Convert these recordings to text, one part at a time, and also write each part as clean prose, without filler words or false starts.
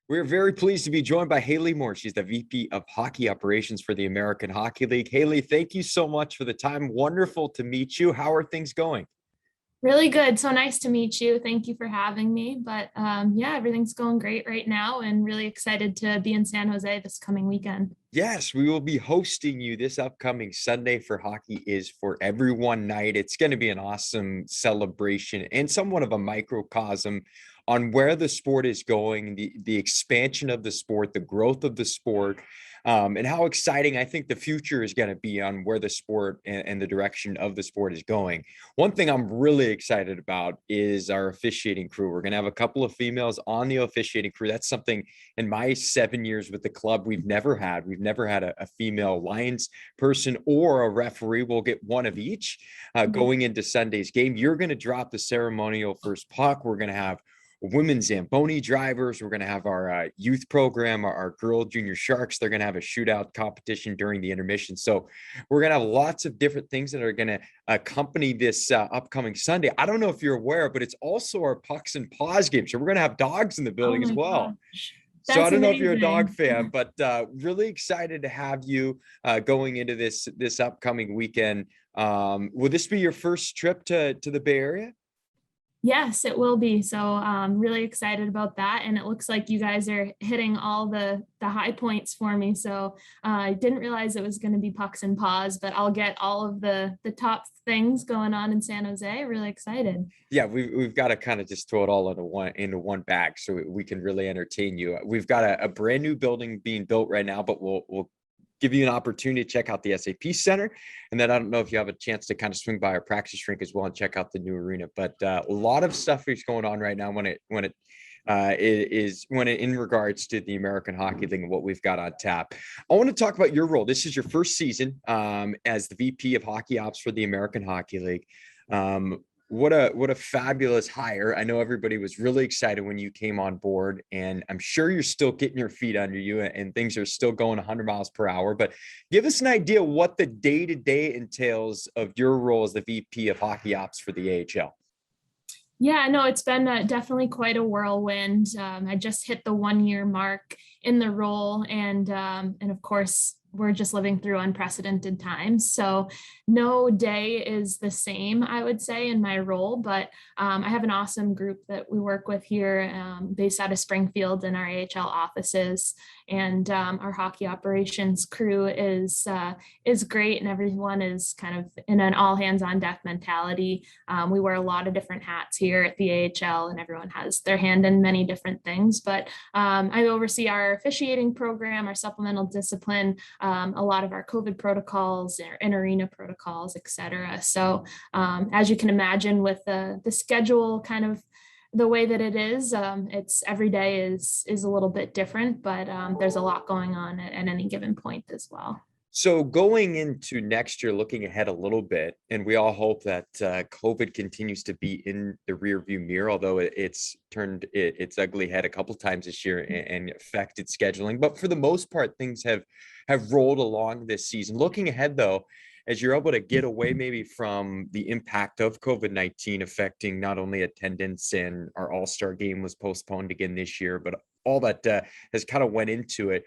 We're very pleased to be joined by Hayley Moore. She's the VP of Hockey Operations for the American Hockey League. Hayley, thank you so much for the time. Wonderful to meet you. How are things going? Really good. So nice to meet you. Thank you for having me. But yeah, everything's going great right now and really excited to be in San Jose this coming weekend. Yes, we will be hosting you this upcoming Sunday for Hockey is for Everyone night. It's going to be an awesome celebration and somewhat of a microcosm on where the sport is going, the expansion of the sport, the growth of the sport, and how exciting I think the future is going to be on where the sport and the direction of the sport is going. One thing I'm really excited about is our officiating crew. We're going to have a couple of females on the officiating crew. That's something in my 7 years with the club we've never had. We've never had a female Lions person or a referee. We'll get one of each going into Sunday's game. You're going to drop the ceremonial first puck. We're going to have women's Zamboni drivers. We're going to have our youth program, our girl junior Sharks. They're going to have a shootout competition during the intermission. So we're going to have lots of different things that are going to accompany this upcoming Sunday. I don't know if you're aware, but it's also our Pucks and Paws game. So we're going to have dogs in the Oh building as my well. gosh. So I That's don't know if you're a dog amazing. fan, but really excited to have you going into this upcoming weekend. Will this be your first trip to the Bay Area? Yes, it will be. So really excited about that. And it looks like you guys are hitting all the high points for me. So I didn't realize it was going to be pucks and paws, but I'll get all of the top things going on in San Jose. Really excited. Yeah, we've got to kind of just throw it all into one bag so we can really entertain you. We've got a brand new building being built right now, but we'll give you an opportunity to check out the SAP Center. And then I don't know if you have a chance to kind of swing by our practice rink as well and check out the new arena. But a lot of stuff is going on right now when it in regards to the American Hockey League and what we've got on tap. I want to talk about your role. This is your first season as the VP of Hockey Ops for the American Hockey League. What a fabulous hire. I know everybody was really excited when you came on board, and I'm sure you're still getting your feet under you and things are still going 100 miles per hour. But give us an idea what the day-to-day entails of your role as the VP of Hockey Ops for the AHL. Yeah, no, it's been definitely quite a whirlwind. I just hit the 1 year mark in the role, and of course, we're just living through unprecedented times. So no day is the same, I would say, in my role. But I have an awesome group that we work with here, based out of Springfield in our AHL offices, and our hockey operations crew is great, and everyone is kind of in an all hands on deck mentality. We wear a lot of different hats here at the AHL, and everyone has their hand in many different things. But I oversee our officiating program, our supplemental discipline, a lot of our COVID protocols, our in-arena protocols, et cetera. So as you can imagine, with the schedule kind of the way that it is, it's every day is a little bit different, but there's a lot going on at any given point as well. So going into next year, looking ahead a little bit, and we all hope that COVID continues to be in the rearview mirror, although it's turned its ugly head a couple times this year and affected scheduling. But for the most part, things have rolled along this season. Looking ahead, though, as you're able to get away maybe from the impact of COVID-19 affecting not only attendance, and our All-Star game was postponed again this year, but all that has kind of went into it.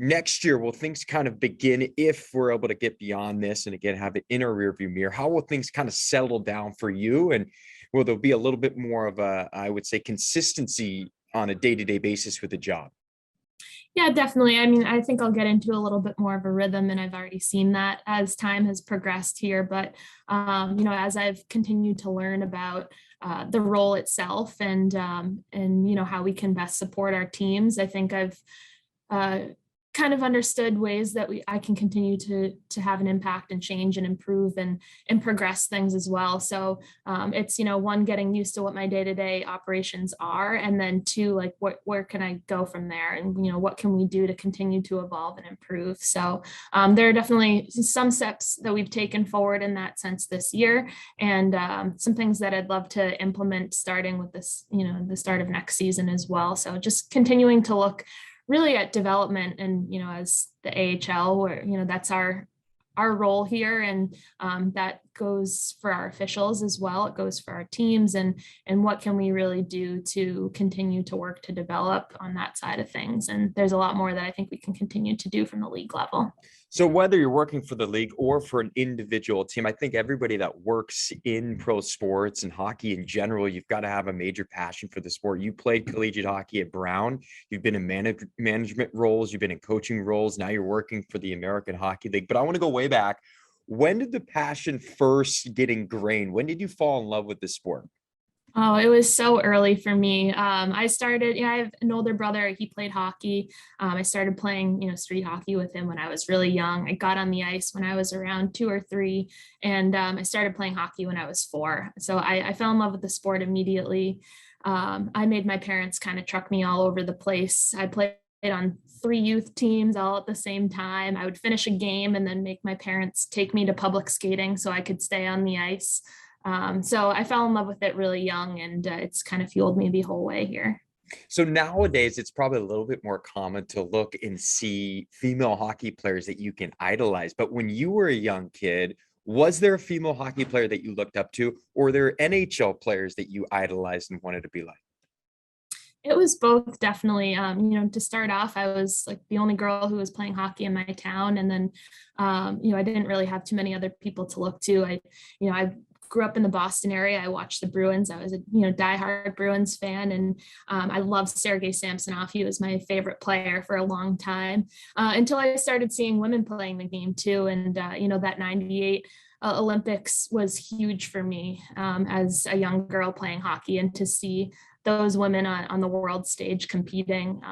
Next year, will things kind of begin, if we're able to get beyond this and again have it in our rearview mirror? How will things kind of settle down for you? And will there be a little bit more of a, I would say, consistency on a day-to-day basis with the job? Yeah, definitely. I mean, I think I'll get into a little bit more of a rhythm, and I've already seen that as time has progressed here. But as I've continued to learn about the role itself, and how we can best support our teams, I think I've kind of understood ways that I can continue to have an impact and change and improve and progress things as well. So it's, one, getting used to what my day-to-day operations are, and then two, like where can I go from there, and what can we do to continue to evolve and improve. So there are definitely some steps that we've taken forward in that sense this year, and some things that I'd love to implement starting with this, the start of next season as well. So just continuing to look really at development, and as the AHL, where that's our our role here, and that goes for our officials as well. It goes for our teams, and what can we really do to continue to work to develop on that side of things. And there's a lot more that I think we can continue to do from the league level. So whether you're working for the league or for an individual team, I think everybody that works in pro sports and hockey in general, you've got to have a major passion for the sport. You played collegiate hockey at Brown. You've been in management roles. You've been in coaching roles. Now you're working for the American Hockey League. But I want to go way back. When did the passion first get ingrained? When did you fall in love with the sport? Oh, it was so early for me. I started, I have an older brother. He played hockey. I started playing, street hockey with him when I was really young. I got on the ice when I was around 2 or 3, and I started playing hockey when I was 4. So I fell in love with the sport immediately. I made my parents kind of truck me all over the place. I played on 3 youth teams all at the same time. I would finish a game and then make my parents take me to public skating so I could stay on the ice. So I fell in love with it really young, and it's kind of fueled me the whole way here. So nowadays, it's probably a little bit more common to look and see female hockey players that you can idolize. But when you were a young kid, was there a female hockey player that you looked up to, or were there NHL players that you idolized and wanted to be like? It was both, definitely. To start off, I was like the only girl who was playing hockey in my town. And then, I didn't really have too many other people to look to. I grew up in the Boston area. I watched the Bruins. I was a diehard Bruins fan, and I loved Sergei Samsonov. He was my favorite player for a long time, until I started seeing women playing the game too. And that '98 Olympics was huge for me as a young girl playing hockey, and to see those women on the world stage competing.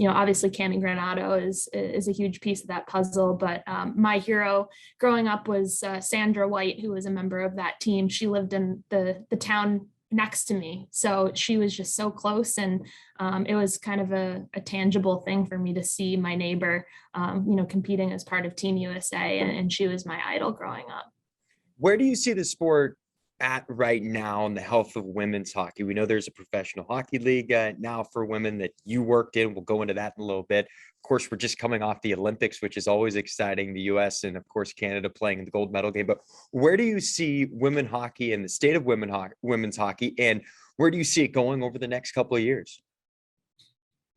Obviously Cami Granato is a huge piece of that puzzle, but my hero growing up was Sandra White, who was a member of that team. She lived in the town next to me, so she was just so close, and it was kind of a tangible thing for me to see my neighbor, competing as part of Team USA, and she was my idol growing up. Where do you see the sport at right now in the health of women's hockey? We know there's a professional hockey league now for women that you worked in. We'll go into that in a little bit. Of course, we're just coming off the Olympics, which is always exciting. The US and of course Canada playing in the gold medal game. But where do you see women hockey and the state of women's hockey, and where do you see it going over the next couple of years?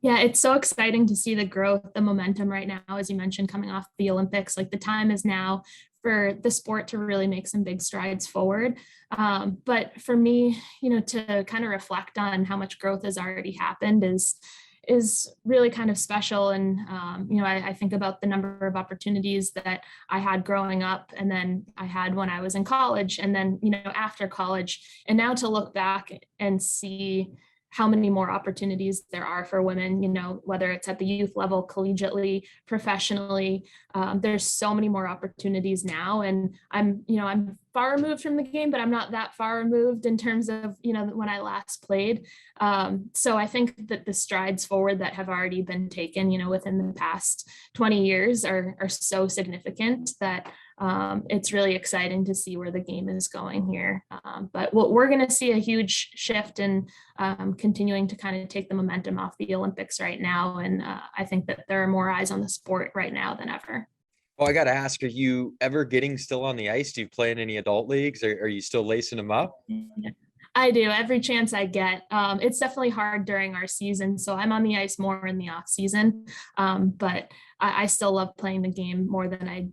Yeah, it's so exciting to see the growth, the momentum right now, as you mentioned, coming off the Olympics. Like, the time is now for the sport to really make some big strides forward. But for me, to kind of reflect on how much growth has already happened is really kind of special. And, I think about the number of opportunities that I had growing up, and then I had when I was in college, and then, after college, and now to look back and see how many more opportunities there are for women, whether it's at the youth level, collegiately, professionally. There's so many more opportunities now. And I'm far removed from the game, but I'm not that far removed in terms of, when I last played. So I think that the strides forward that have already been taken, within the past 20 years are so significant that it's really exciting to see where the game is going here. But we're going to see a huge shift in continuing to kind of take the momentum off the Olympics right now. And I think that there are more eyes on the sport right now than ever. Well, I got to ask, are you ever getting still on the ice? Do you play in any adult leagues? Or are you still lacing them up? I do, every chance I get. It's definitely hard during our season, so I'm on the ice more in the off season. But I still love playing the game more than I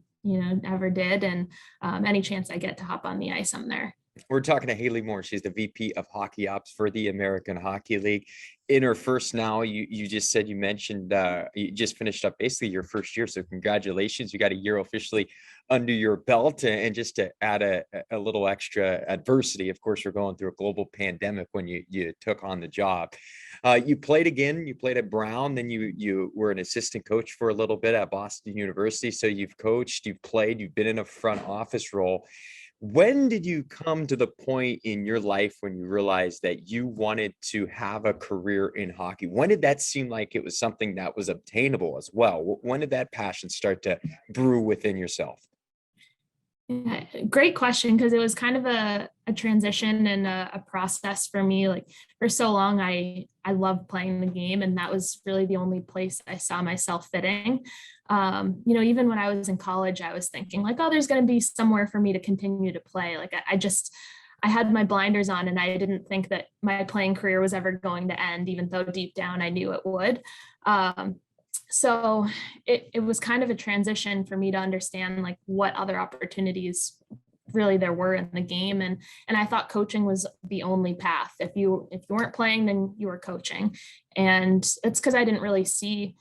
ever did. And any chance I get to hop on the ice, I'm there. We're talking to Hayley Moore. She's the VP of Hockey Ops for the American Hockey League. In her first now, you just said, you mentioned you just finished up basically your first year. So congratulations. You got a year officially under your belt. And just to add a little extra adversity, of course, we're going through a global pandemic when you took on the job. You played again. You played at Brown. Then you were an assistant coach for a little bit at Boston University. So you've coached, you've played, you've been in a front office role. When did you come to the point in your life when you realized that you wanted to have a career in hockey? When did that seem like it was something that was obtainable as well? When did that passion start to brew within yourself? Yeah, great question, because it was kind of a transition and a process for me. Like for so long, I loved playing the game, and that was really the only place I saw myself fitting. Even when I was in college, I was thinking like, oh, there's going to be somewhere for me to continue to play. Like I had my blinders on, and I didn't think that my playing career was ever going to end, even though deep down I knew it would. So it was kind of a transition for me to understand like what other opportunities really there were in the game. And I thought coaching was the only path. If you weren't playing, then you were coaching. And it's because I didn't see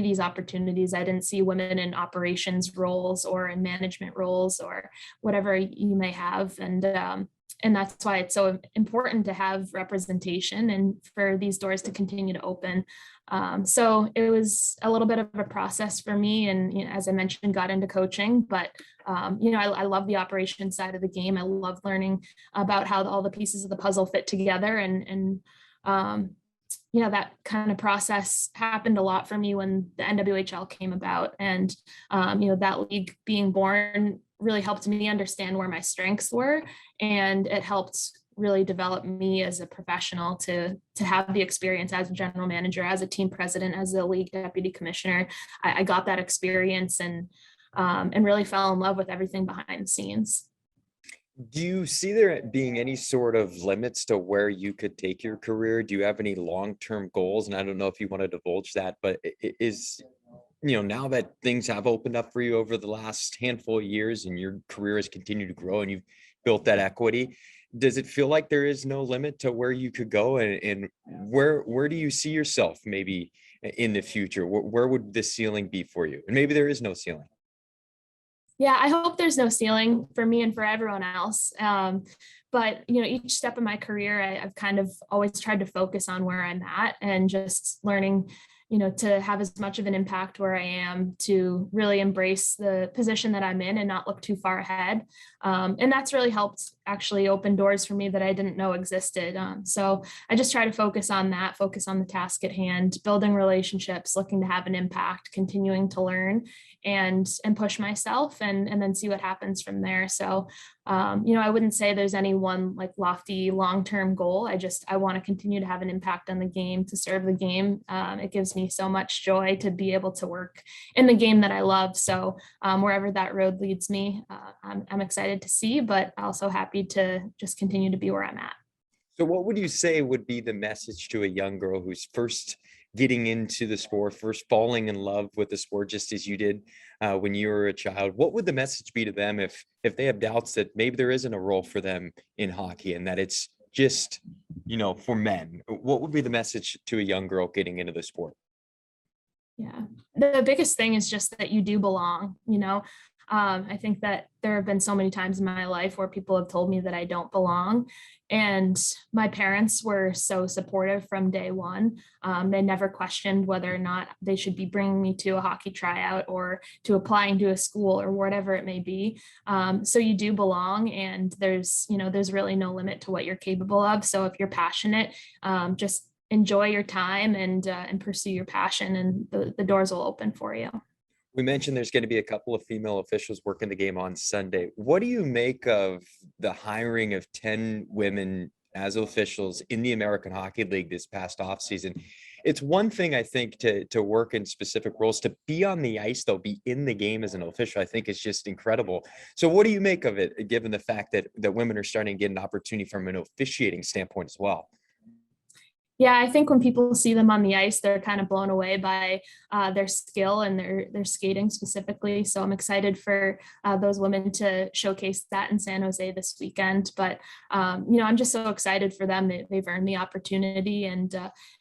these opportunities. I didn't see women in operations roles or in management roles or whatever you may have. And that's why it's so important to have representation and for these doors to continue to open. So it was a little bit of a process for me. And as I mentioned, got into coaching, but I love the operation side of the game. I love learning about how all the pieces of the puzzle fit together. That kind of process happened a lot for me when the NWHL came about. And, that league being born really helped me understand where my strengths were. And it helped really develop me as a professional to have the experience as a general manager, as a team president, as a league deputy commissioner. I got that experience and really fell in love with everything behind the scenes. Do you see there being any sort of limits to where you could take your career? Do you have any long-term goals? And I don't know if you want to divulge that, but now that things have opened up for you over the last handful of years and your career has continued to grow and you've built that equity, does it feel like there is no limit to where you could go? And where do you see yourself maybe in the future? Where would the ceiling be for you? And maybe there is no ceiling. Yeah, I hope there's no ceiling for me and for everyone else. But each step of my career, I've kind of always tried to focus on where I'm at and just learning, to have as much of an impact where I am, to really embrace the position that I'm in and not look too far ahead. And that's really helped actually open doors for me that I didn't know existed. So I just try to focus on that, focus on the task at hand, building relationships, looking to have an impact, continuing to learn and push myself and then see what happens from there. So, I wouldn't say there's any one like lofty long-term goal. I want to continue to have an impact on the game, to serve the game. It gives me so much joy to be able to work in the game that I love. So wherever that road leads me, I'm excited to see, but also happy to just continue to be where I'm at. So what would you say would be the message to a young girl who's first getting into the sport, first falling in love with the sport, just as you did when you were a child? What would the message be to them if they have doubts that maybe there isn't a role for them in hockey and that it's just, for men? What would be the message to a young girl getting into the sport? Yeah, the biggest thing is just that you do belong. I think that there have been so many times in my life where people have told me that I don't belong. And my parents were so supportive from day one. They never questioned whether or not they should be bringing me to a hockey tryout or to applying to a school or whatever it may be. So you do belong, and there's really no limit to what you're capable of. So if you're passionate, just enjoy your time and pursue your passion, and the doors will open for you. We mentioned there's going to be a couple of female officials working the game on Sunday. What do you make of the hiring of 10 women as officials in the American Hockey League this past offseason? It's one thing, I think, to work in specific roles. To be on the ice, though, be in the game as an official, I think is just incredible. So what do you make of it, given the fact that women are starting to get an opportunity from an officiating standpoint as well? Yeah, I think when people see them on the ice, they're kind of blown away by their skill and their skating specifically. So I'm excited for those women to showcase that in San Jose this weekend. But I'm just so excited for them. They've earned the opportunity and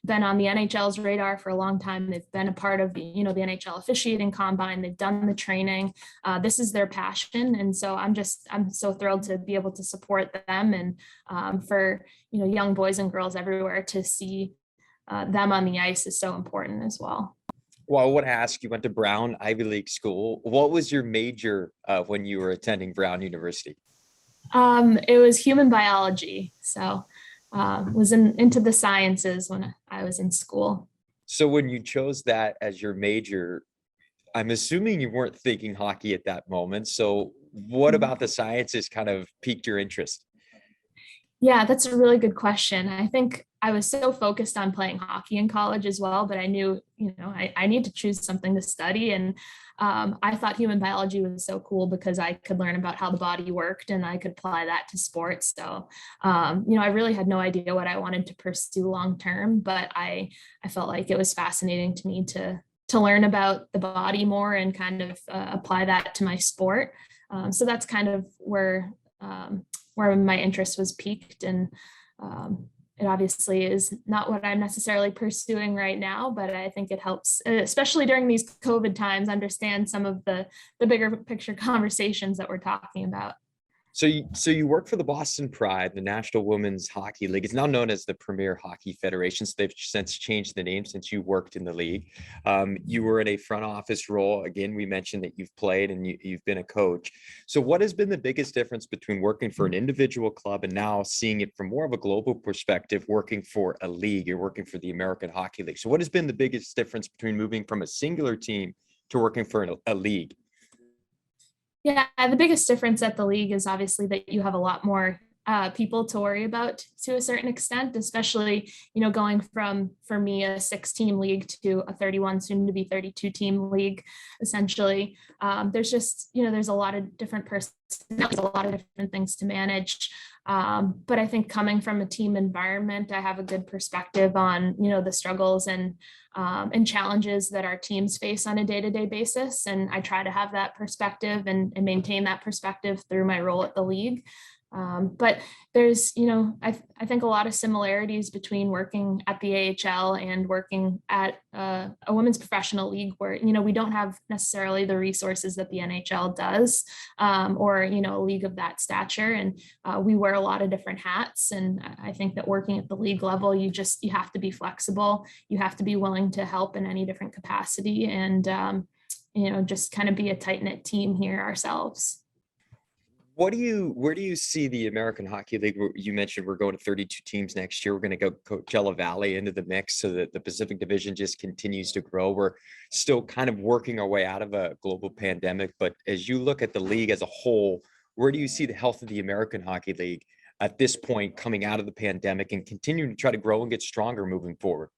been on the NHL's radar for a long time. They've been a part of the NHL officiating combine. They've done the training. This is their passion, and so I'm so thrilled to be able to support them and for young boys and girls everywhere to see them on the ice is so important as well. Well, I want to ask, you went to Brown Ivy League school. What was your major when you were attending Brown University? It was human biology. So was into the sciences when I was in school. So when you chose that as your major, I'm assuming you weren't thinking hockey at that moment. So what about the sciences kind of piqued your interest? Yeah, that's a really good question. I think I was so focused on playing hockey in college as well, but I knew, I need to choose something to study. And I thought human biology was so cool because I could learn about how the body worked and I could apply that to sports. So, I really had no idea what I wanted to pursue long term, but I felt like it was fascinating to me to learn about the body more and kind of apply that to my sport. So that's kind of where my interest was piqued. And it obviously is not what I'm necessarily pursuing right now, but I think it helps, especially during these COVID times, understand some of the bigger picture conversations that we're talking about. So you work for the Boston Pride, the National Women's Hockey League. It's now known as the Premier Hockey Federation. So they've since changed the name since you worked in the league. You were in a front office role. Again, we mentioned that you've played and you've been a coach. So what has been the biggest difference between working for an individual club and now seeing it from more of a global perspective, working for a league? You're working for the American Hockey League. So what has been the biggest difference between moving from a singular team to working for a league? Yeah, the biggest difference at the league is obviously that you have a lot more people to worry about to a certain extent, especially, going from, for me, a 6-team league to a 31, soon to be 32-team league, essentially. There's just, there's a lot of different personalities, a lot of different things to manage. But I think coming from a team environment, I have a good perspective on, the struggles and challenges that our teams face on a day-to-day basis. And I try to have that perspective and maintain that perspective through my role at the league. But there's, I think a lot of similarities between working at the AHL and working at a women's professional league where, we don't have necessarily the resources that the NHL does, or, a league of that stature. And we wear a lot of different hats. And I think that working at the league level, you have to be flexible. You have to be willing to help in any different capacity and, just kind of be a tight-knit team here ourselves. Where do you see the American Hockey League? You mentioned we're going to 32 teams next year. We're going to go Coachella Valley into the mix so that the Pacific Division just continues to grow. We're still kind of working our way out of a global pandemic. But as you look at the league as a whole, where do you see the health of the American Hockey League at this point coming out of the pandemic and continuing to try to grow and get stronger moving forward?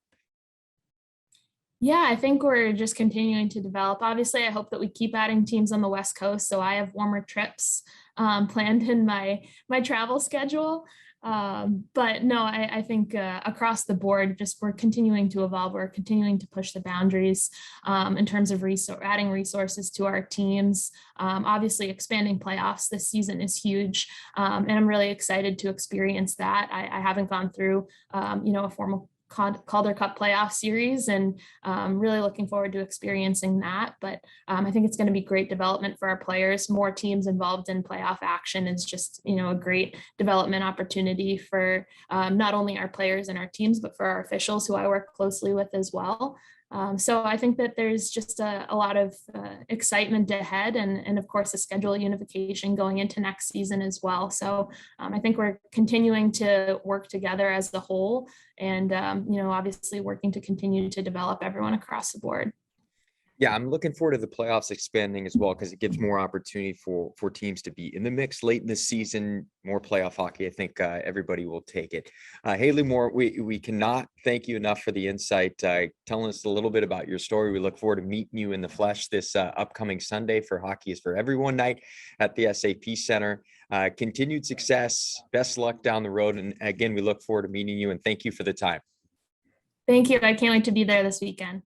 Yeah, I think we're just continuing to develop. Obviously, I hope that we keep adding teams on the West Coast, so I have warmer trips planned in my travel schedule. But no, I think across the board, just we're continuing to evolve. We're continuing to push the boundaries in terms of adding resources to our teams. Obviously, expanding playoffs this season is huge, and I'm really excited to experience that. I haven't gone through, a formal Calder Cup playoff series and really looking forward to experiencing that. But I think it's going to be great development for our players. More teams involved in playoff action is just, a great development opportunity for not only our players and our teams, but for our officials who I work closely with as well. So I think that there's just a lot of excitement ahead and of course the schedule unification going into next season as well. So I think we're continuing to work together as a whole and, obviously working to continue to develop everyone across the board. Yeah, I'm looking forward to the playoffs expanding as well because it gives more opportunity for teams to be in the mix late in the season. More playoff hockey. I think everybody will take it. Hayley Moore, we cannot thank you enough for the insight, telling us a little bit about your story. We look forward to meeting you in the flesh this upcoming Sunday for Hockey is for Everyone night at the SAP Center. Continued success, best luck down the road, and again, we look forward to meeting you. And thank you for the time. Thank you. I can't wait to be there this weekend.